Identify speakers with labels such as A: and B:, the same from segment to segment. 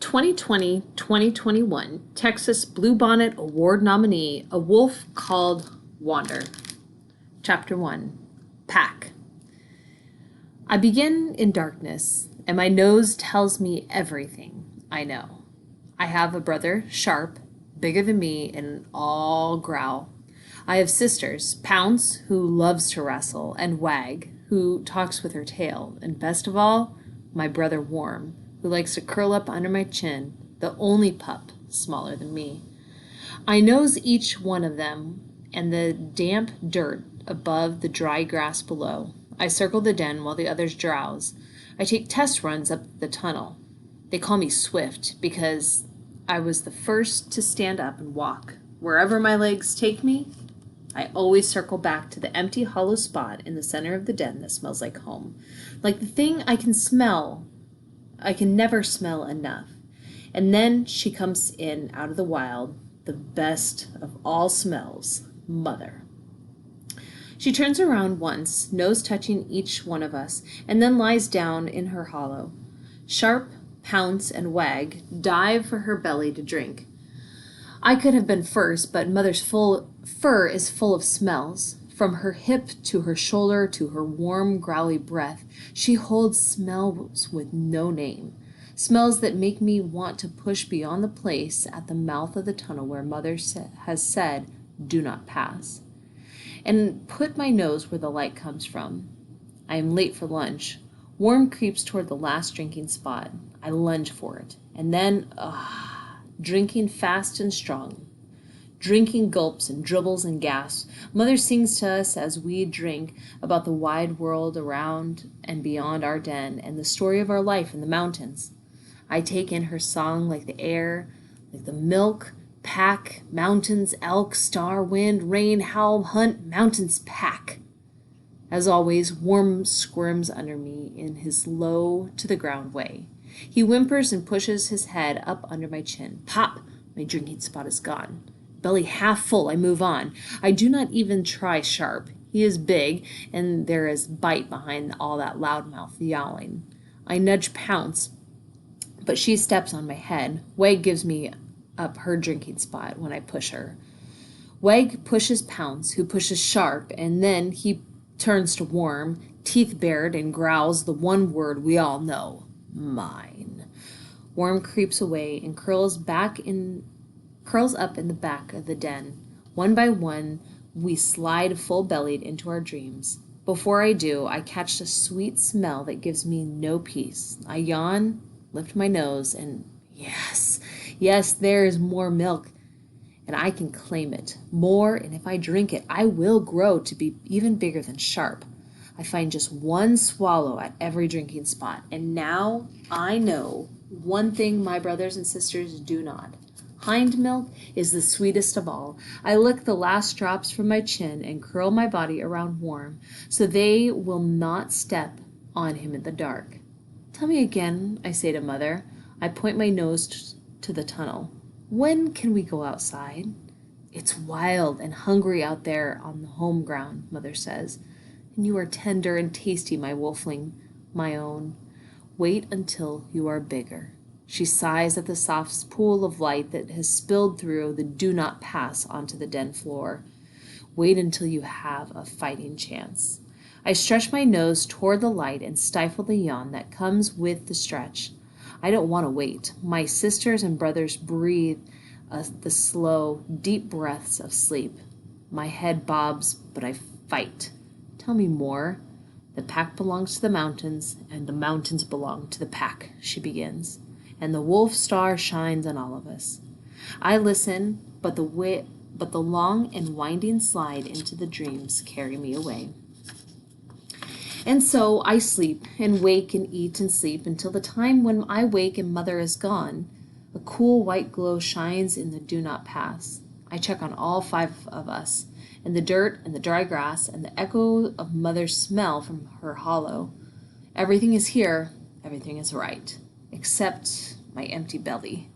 A: 2020-2021 Texas Bluebonnet Award nominee, A Wolf Called Wander. Chapter 1, Pack. I begin in darkness, and my nose tells me everything I know. I have a brother, Sharp, bigger than me, and all growl. I have sisters, Pounce, who loves to wrestle, and Wag, who talks with her tail, and best of all, my brother Warm, who likes to curl up under my chin, the only pup smaller than me. I nose each one of them and the damp dirt above the dry grass below. I circle the den while the others drowse. I take test runs up the tunnel. They call me Swift because I was the first to stand up and walk. Wherever my legs take me, I always circle back to the empty hollow spot in the center of the den that smells like home. Like the thing I can never smell enough. And then she comes in out of the wild, the best of all smells, Mother. She turns around once, nose touching each one of us, and then lies down in her hollow. Sharp, Pounce, and Wag dive for her belly to drink. I could have been first, but Mother's fur is full of smells. From her hip to her shoulder to her warm, growly breath, she holds smells with no name. Smells that make me want to push beyond the place at the mouth of the tunnel where Mother has said, "Do not pass," and put my nose where the light comes from. I am late for lunch. Warm creeps toward the last drinking spot. I lunge for it, and then, drinking fast and strong. Drinking gulps and dribbles and gasps. Mother sings to us as we drink about the wide world around and beyond our den and the story of our life in the mountains. I take in her song like the air, like the milk, pack, mountains, elk, star, wind, rain, howl, hunt, mountains, pack. As always, Warm squirms under me in his low to the ground way. He whimpers and pushes his head up under my chin. Pop! My drinking spot is gone. Belly half full, I move on. I do not even try Sharp. He is big, and there is bite behind all that loudmouth yowling. I nudge Pounce, but she steps on my head. Wag gives me up her drinking spot when I push her. Wag pushes Pounce, who pushes Sharp, and then he turns to Warm, teeth bared, and growls the one word we all know, mine. Warm creeps away and curls up in the back of the den. One by one, we slide full-bellied into our dreams. Before I do, I catch a sweet smell that gives me no peace. I yawn, lift my nose, and yes, there is more milk, and I can claim it. More, and if I drink it, I will grow to be even bigger than Sharp. I find just one swallow at every drinking spot, and now I know one thing my brothers and sisters do not. Hind milk is the sweetest of all. I lick the last drops from my chin and curl my body around Warm so they will not step on him in the dark. Tell me again, I say to Mother. I point my nose to the tunnel. When can we go outside? It's wild and hungry out there on the home ground, Mother says. And you are tender and tasty, my wolfling, my own. Wait until you are bigger. She sighs at the soft pool of light that has spilled through the do not pass onto the den floor. Wait until you have a fighting chance. I stretch my nose toward the light and stifle the yawn that comes with the stretch. I don't want to wait. My sisters and brothers breathe the slow, deep breaths of sleep. My head bobs, but I fight. Tell me more. The pack belongs to the mountains, and the mountains belong to the pack, she begins. And the wolf star shines on all of us. I listen, but the long and winding slide into the dreams carry me away. And so I sleep and wake and eat and sleep until the time when I wake and Mother is gone. A cool white glow shines in the do not pass. I check on all 5 of us, and the dirt and the dry grass and the echo of Mother's smell from her hollow. Everything is here, everything is right. Except my empty belly.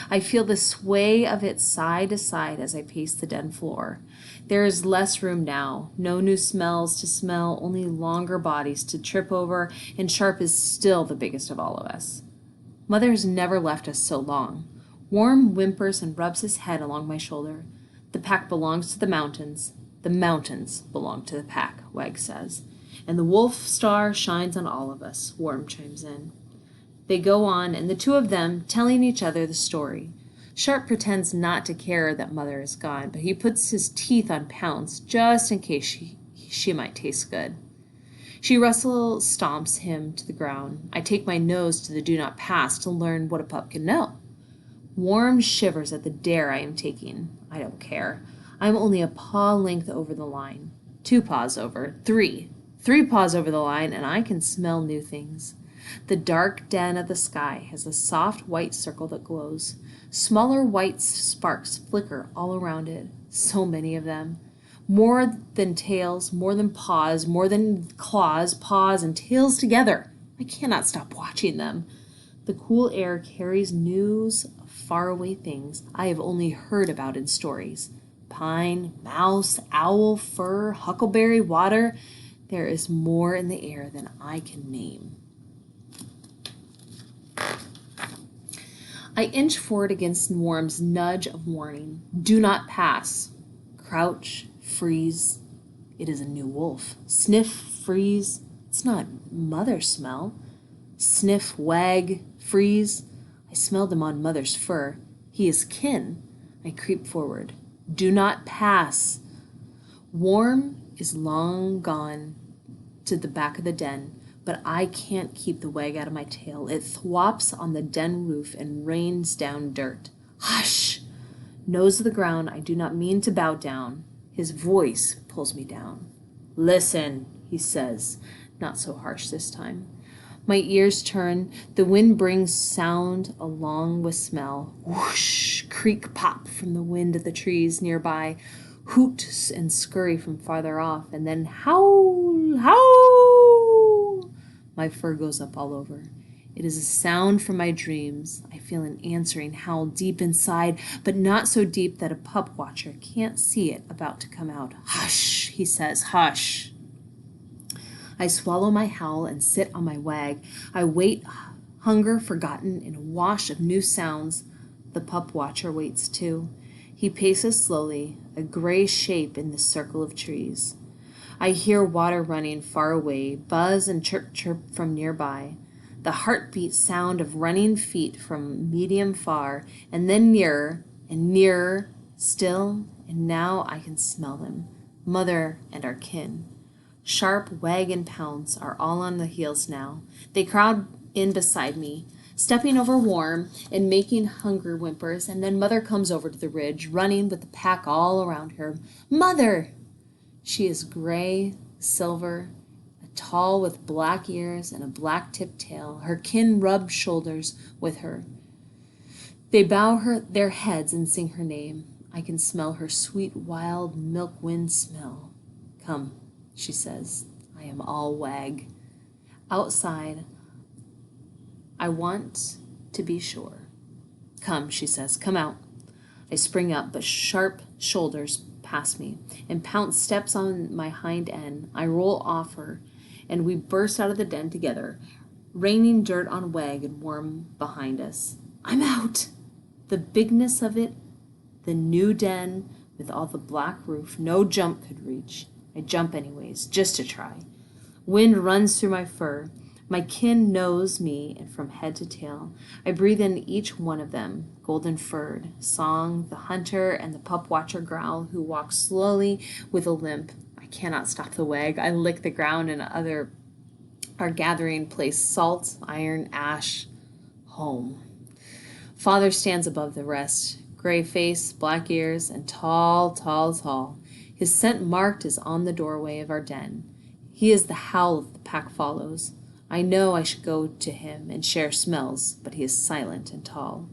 A: I feel the sway of it side to side as I pace the den floor. There is less room now, no new smells to smell, only longer bodies to trip over, and Sharp is still the biggest of all of us. Mother has never left us so long. Warm whimpers and rubs his head along my shoulder. The pack belongs to the mountains. The mountains belong to the pack, Wag says. And the wolf star shines on all of us, Warm chimes in. They go on, and the two of them telling each other the story. Sharp pretends not to care that Mother is gone, but he puts his teeth on Pounce just in case she might taste good. She wrestle stomps him to the ground. I take my nose to the do not pass to learn what a pup can know. Warm shivers at the dare I am taking. I don't care. I am only a paw length over the line. 2 paws over. 3. 3 paws over the line, and I can smell new things. The dark den of the sky has a soft white circle that glows. Smaller white sparks flicker all around it. So many of them. More than tails, more than paws, more than claws, paws, and tails together. I cannot stop watching them. The cool air carries news of faraway things I have only heard about in stories. Pine, mouse, owl, fir, huckleberry, water. There is more in the air than I can name. I inch forward against Warm's nudge of warning. Do not pass. Crouch, freeze. It is a new wolf. Sniff, freeze. It's not Mother's smell. Sniff, wag, freeze. I smelled him on Mother's fur. He is kin. I creep forward. Do not pass. Warm is long gone to the back of the den, but I can't keep the wag out of my tail. It thwops on the den roof and rains down dirt. Hush! Nose to the ground, I do not mean to bow down. His voice pulls me down. Listen, he says, not so harsh this time. My ears turn. The wind brings sound along with smell. Whoosh, creak, pop from the wind of the trees nearby. Hoot and scurry from farther off, and then howl, howl. My fur goes up all over. It is a sound from my dreams. I feel an answering howl deep inside, but not so deep that a pup watcher can't see it about to come out. Hush, he says, hush. I swallow my howl and sit on my wag. I wait, hunger forgotten in a wash of new sounds. The pup watcher waits too. He paces slowly, a gray shape in the circle of trees. I hear water running far away, buzz and chirp chirp from nearby. The heartbeat sound of running feet from medium far, and then nearer and nearer still, and now I can smell them, Mother and our kin. Sharp, Wag, and Pounce are all on the heels now. They crowd in beside me, stepping over Warm and making hunger whimpers, and then Mother comes over to the ridge, running with the pack all around her. Mother! She is gray, silver, tall with black ears and a black-tipped tail. Her kin rub shoulders with her. They bow their heads and sing her name. I can smell her sweet, wild milk wind smell. Come, she says. I am all Wag. Outside, I want to be sure. Come, she says. Come out. I spring up, but Sharp shoulders pass me, and Pounce steps on my hind end. I roll off her, and we burst out of the den together, raining dirt on Wag and Warm behind us. I'm out! The bigness of it, the new den with all the black roof no jump could reach. I jump anyways, just to try. Wind runs through my fur. My kin knows me and from head to tail. I breathe in each one of them, golden-furred, Song, the hunter, and the pup-watcher Growl, who walks slowly with a limp. I cannot stop the Wag. I lick the ground and other are gathering place salt, iron, ash, home. Father stands above the rest, gray face, black ears, and tall, tall, tall. His scent marked is on the doorway of our den. He is the howl of the pack follows. I know I should go to him and share smells, but he is silent and tall.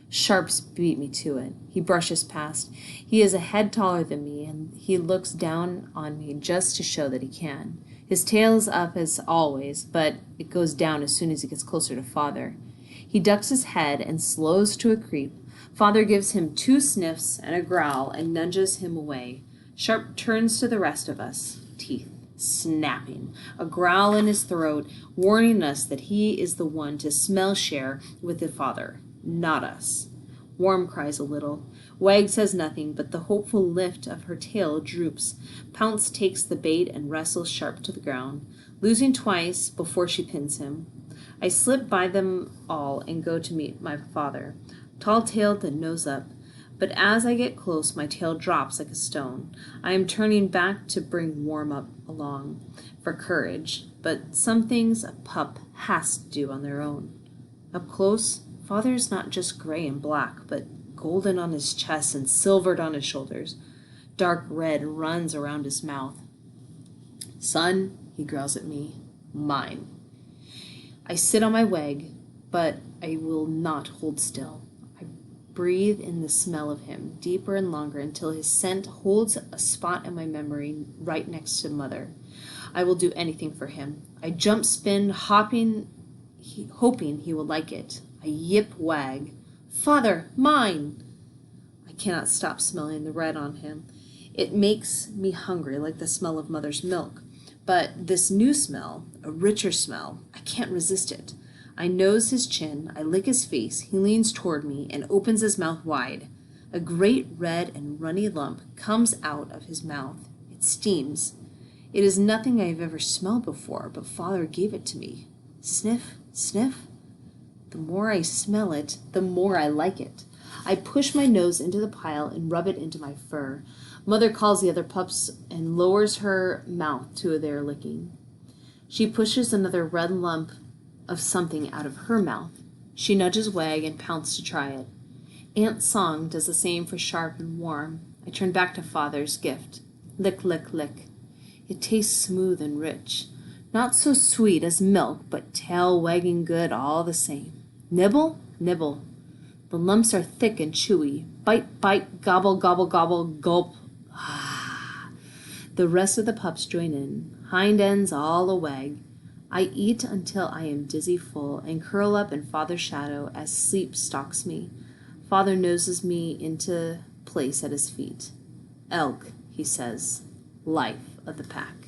A: Sharps beat me to it. He brushes past. He is a head taller than me, and he looks down on me just to show that he can. His tail is up as always, but it goes down as soon as he gets closer to Father. He ducks his head and slows to a creep. Father gives him 2 sniffs and a growl and nudges him away. Sharp turns to the rest of us, teeth snapping, a growl in his throat, warning us that he is the one to smell share with the father, not us. Worm cries a little. Wag says nothing, but the hopeful lift of her tail droops. Pounce takes the bait and wrestles Sharp to the ground, losing twice before she pins him. I slip by them all and go to meet my father, tall-tailed and nose up. But as I get close, my tail drops like a stone. I am turning back to bring Warm up along for courage, but some things a pup has to do on their own. Up close, Father is not just gray and black, but golden on his chest and silvered on his shoulders. Dark red runs around his mouth. Son, he growls at me, mine. I sit on my Wag, but I will not hold still. Breathe in the smell of him, deeper and longer, until his scent holds a spot in my memory right next to Mother. I will do anything for him. I jump spin, hoping he will like it. I yip Wag. Father, mine! I cannot stop smelling the red on him. It makes me hungry, like the smell of Mother's milk. But this new smell, a richer smell, I can't resist it. I nose his chin, I lick his face, he leans toward me and opens his mouth wide. A great red and runny lump comes out of his mouth. It steams. It is nothing I have ever smelled before, but Father gave it to me. Sniff, sniff. The more I smell it, the more I like it. I push my nose into the pile and rub it into my fur. Mother calls the other pups and lowers her mouth to their licking. She pushes another red lump of something out of her mouth. She nudges Wag and Pounce to try it. Aunt Song does the same for Sharp and Warm. I turn back to Father's gift. Lick, lick, lick. It tastes smooth and rich. Not so sweet as milk, but tail wagging good all the same. Nibble, nibble. The lumps are thick and chewy. Bite, bite, gobble, gobble, gobble, gulp. Ah. The rest of the pups join in, hind ends all a wag. I eat until I am dizzy full and curl up in Father's shadow as sleep stalks me. Father noses me into place at his feet. Elk, he says, life of the pack.